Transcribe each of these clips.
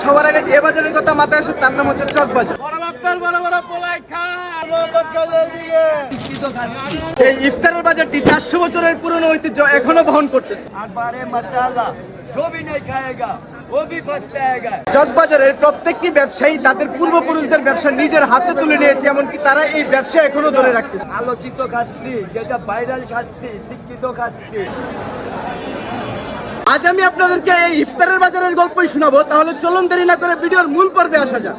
সবার আগে যে বাজারের কথা মাথায় আসে তার নাম হচ্ছে চক বাজার। এই ইফতারের বাজারটি 400 বছরের পুরনো ঐতিহ্য এখনো বহন করতেছে। চকবাজারের প্রত্যেকটি ব্যবসায়ী তাদের পূর্বপুরুষদের ব্যবসা নিজের হাতে তুলে নিয়েছে, এমনকি তারা এই ব্যবসা এখনো ধরে রাখতেছে। আলোচিত খাচ্ছি, যেটা ভাইরাল খাচ্ছি, শিক্ষিত খাচ্ছি। আজ আমি আপনাদেরকে এই ইফতারের বাজারের গল্পই শোনাবো, তাহলে চলুন দেরি না করে ভিডিওর মূল পর্বে আসা যাক।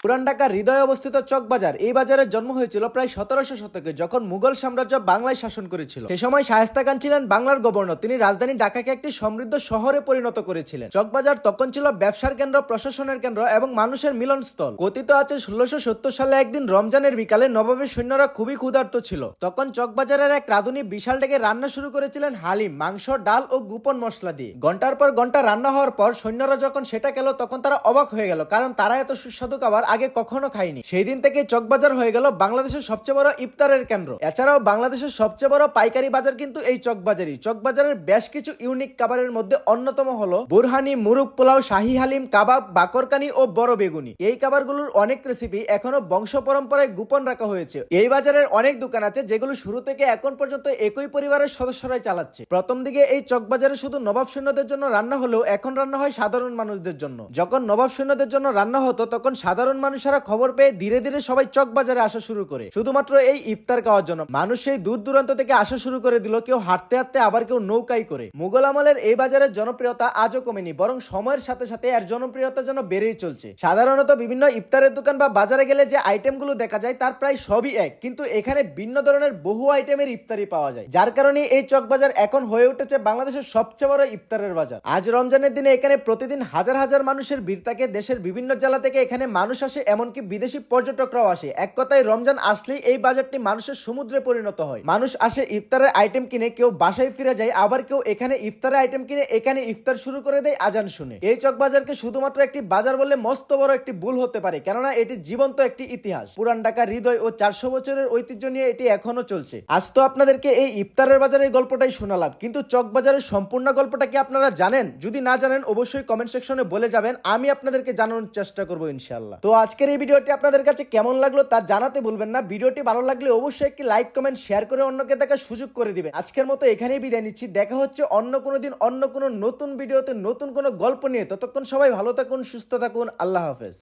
পুরান ঢাকার হৃদয়ে অবস্থিত চকবাজার, এই বাজারের জন্ম হয়েছিল প্রায় 1700 শতকে, যখন মুঘল সাম্রাজ্য বাংলায় শাসন করেছিল। সে সময় শায়েস্তা খান ছিলেন বাংলার গভর্নর। তিনি রাজধানী ঢাকাকে একটি সমৃদ্ধ শহরে পরিণত করেছিলেন। চকবাজার তখন ছিল ব্যবসার কেন্দ্র, প্রশাসনের কেন্দ্র এবং মানুষের মিলনস্থল। কথিত আছে 1670 সালে একদিন রমজানের বিকালে নবাবের সৈন্যরা খুবই ক্ষুধার্ত ছিল। তখন চকবাজারের এক রাঁধুনি বিশাল ডেকে রান্না শুরু করেছিলেন হালিম, মাংস, ডাল ও গোপন মশলা দিয়ে। ঘন্টার পর ঘন্টা রান্না হওয়ার পর সৈন্যরা যখন সেটা খেল, তখন তারা অবাক হয়ে গেল, কারণ তারা এত সুস্বাদু খাবার আগে কখনো খায়নি। সেই দিন থেকে চকবাজার হয়ে গেল বাংলাদেশের সবচেয়ে বড় ইফতারের কেন্দ্র। এছাড়াও বাংলাদেশের সবচেয়ে বড় পাইকারি বাজার কিন্তু এই চকবাজারই। চকবাজারের বেশ কিছু ইউনিক খাবারের মধ্যে অন্যতম হলো বুরহানি, মুরগ পোলাও, শাহী হালিম, কাবাব, বাকরকানি ও বড় বেগুনি। এই খাবারগুলোর অনেক রেসিপি এখনো বংশ পরম্পরায় গোপন রাখা হয়েছে। এই বাজারের অনেক দোকান আছে যেগুলো শুরু থেকে এখন পর্যন্ত একই পরিবারের সদস্যরাই চালাচ্ছে। প্রথম দিকে এই চকবাজারে শুধু নবাব সৈন্যদের জন্য রান্না হলেও এখন রান্না হয় সাধারণ মানুষদের জন্য। যখন নবাব সৈন্যদের জন্য রান্না হতো, তখন সাধারণ মানুষেরা খবর পেয়ে ধীরে ধীরে সবাই চকবাজারে আসা শুরু করে শুধুমাত্র এই ইফতার খাওয়ার জন্য। মানুষ সেই দূর দূরান্ত থেকে আসা শুরু করে দিল, কেউ হাঁটতে হাঁটতে, আবার কেউ নৌকায় করে। মুঘল আমলের এই বাজারের জনপ্রিয়তা আজও কমেনি, বরং সময়ের সাথে সাথে এর জনপ্রিয়তা যেন বেড়েই চলছে। সাধারণত বিভিন্ন ইফতারের দোকান বা বাজারে গেলে যে আইটেমগুলো দেখা যায় তার প্রায় সবই এক, কিন্তু এখানে ভিন্ন ধরনের বহু আইটেমের ইফতারি পাওয়া যায়, যার কারণে এই চকবাজার এখন হয়ে উঠেছে বাংলাদেশের সবচেয়ে বড় ইফতারের বাজার। আজ রমজানের দিনে এখানে প্রতিদিন হাজার হাজার মানুষের ভিড় থাকে। দেশের বিভিন্ন জেলা থেকে এখানে মানুষ আসে, এমনকি বিদেশি পর্যটকরাও আসে। এক কথায় রমজান আসলেই এই বাজারটি মানুষের সমুদ্রে পরিণত হয়। মানুষ আসে ইফতারের আইটেম কিনে, কেউ বাসায় ফিরে যায়, আবার কেউ এখানে ইফতারের আইটেম কিনে এখানে ইফতার শুরু করে দেয় আজান শুনে। এই চকবাজারকে শুধুমাত্র একটি বাজার বললে মস্ত বড় একটি ভুল হতে পারে, কেননা এটি জীবন্ত একটি ইতিহাস। পুরান ঢাকার হৃদয় ও 400 বছরের ঐতিহ্য নিয়ে এটি এখনো চলছে। আজ তো আপনাদেরকে এই ইফতারের বাজারের গল্পটাই শোনালাম, কিন্তু চকবাজারের সম্পূর্ণ গল্পটা কি আপনারা জানেন? যদি না জানেন অবশ্যই কমেন্ট সেকশনে বলে যাবেন, আমি আপনাদেরকে জানানোর চেষ্টা করবো ইনশাআল্লাহ। তো আজকের এই ভিডিওটি আপনাদের কাছে কেমন লাগলো তা জানাতে ভুলবেন না। ভিডিওটি ভালো লাগলে অবশ্যই একটি লাইক, কমেন্ট, শেয়ার করে অন্যকে দেখার সুযোগ করে দিবেন। আজকের মতো এখানেই বিদায় নিচ্ছি। দেখা হচ্ছে অন্য কোনো দিন অন্য কোনো নতুন ভিডিওতে নতুন কোনো গল্প নিয়ে। ততক্ষণ সবাই ভালো থাকুন, সুস্থ থাকুন। আল্লাহ হাফেজ।